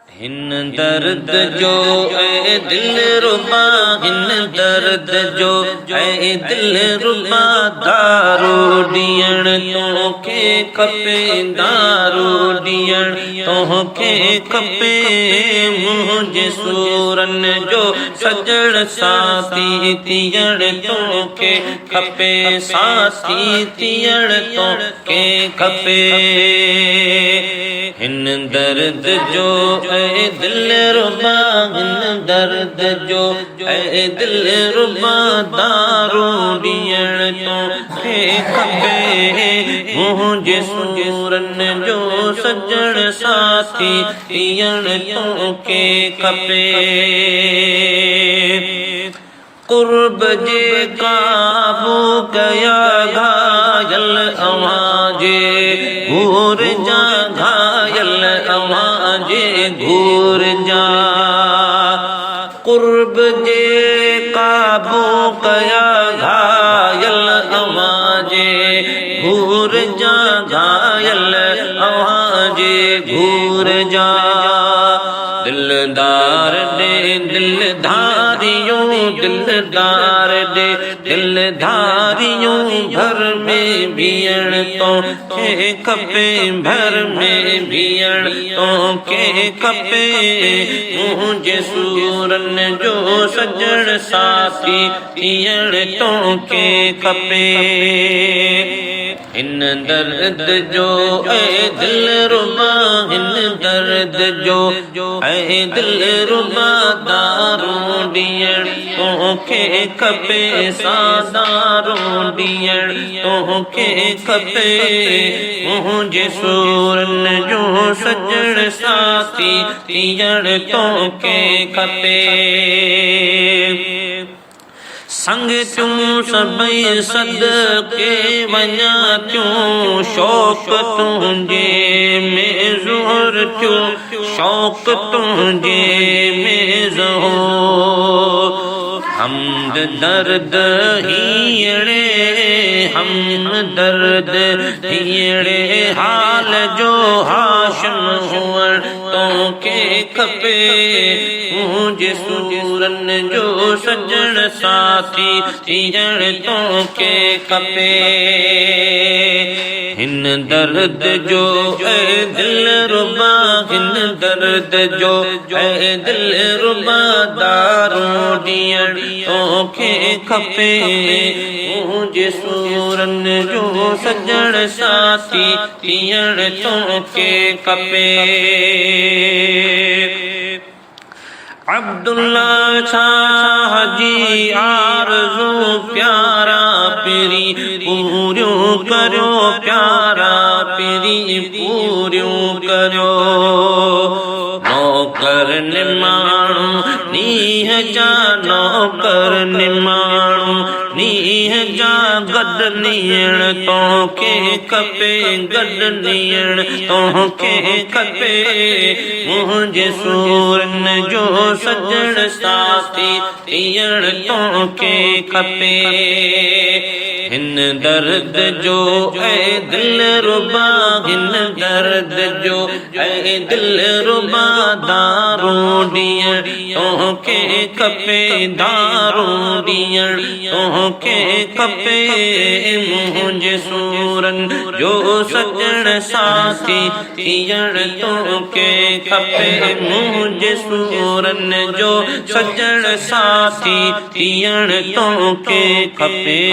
हिन दर्द जो ऐ दिल रुबा, हिन दर्द जो ऐ दिल रुबा, दारू ॾियण तोखे खपे, दारू ॾियण तोखे खपे। मुंहिंजे सूरन जो सजण साथी थियण तोखे खपे, साथी थियण तोखे खपे। हिन दर्द जो ऐ दिल रुबा, हिन दर्द जो ऐ दिल रुबा, दारू ॾियण तोखे खपे। मुंहिंजे सूरन जो सजण साथी थियण तोखे खपे। कुर्ब जे काबू कया घायल अवांजे घूर जा, घायल अवांजे घूर जा। कुर्ब जे काबू कया घायल अवांजे घूर जा, घायल अवांजे घूर जा। दिलदार दे दिलधारियों, दिलदार दे दिलधारियों, घर में बीहण तोखे खपे, घर में बीहण तोखे खपे। मुंहिंजे सूरन जो सजण साथी थियण तोखे खपे। हिन दर्द जो ऐ दिल रुबा, हिन दर्द जो ऐ दिल रुबा, दारू ॾियण तोखे खपे, दारू ॾियण तोखे खपे। मुंहिंजे सूरन जो सजण साथी थियण तोखे खपे। संग तूं सभई सदके वञा थियूं, शौक़ तुंहिंजे में ज़ोर थियो, शौक़ तुंहिंजे में ज़ोर। हमद दर्द हीअड़े, हम दर्द हीअड़े हाल जो हाशिम हुअण तोखे खपे। मुंहिंजे सूरन जो सजण साथी थियण तोखे खपे। हिन दर्द जो ऐ दिल रुबा, हिन दर्द जो ऐ दिल रुबा, दारू ॾियण तोखे खपे। मुंहिंजे सूरन जो सजण साथी थियण तोखे खपे। अब्दुल्ला शाह जी आरज़ू प्यारा पिरी पूरियूं करियो, प्यारा पिरी पूरियूं करियो। नौकर निमाणू नीह जा, नौकर निमाणू नीह जा, गॾु नियण तोखे खपे, गॾु नियण तोखे खपे। मुंहिंजे सूरन जो सजण साथी थियण तोखे खपे। हिन दर्द जो ऐ दिल रुबा, हिन दर्द जो ऐ दिल रुबा, दारू ॾियण तोखे खपे, दारू ॾियण तोखे खपे। मुंहिंजे सूरन जो सजण साथी थियण तोखे खपे। मुंहिंजे सूरन जो सजण साथी थियण तोखे खपे।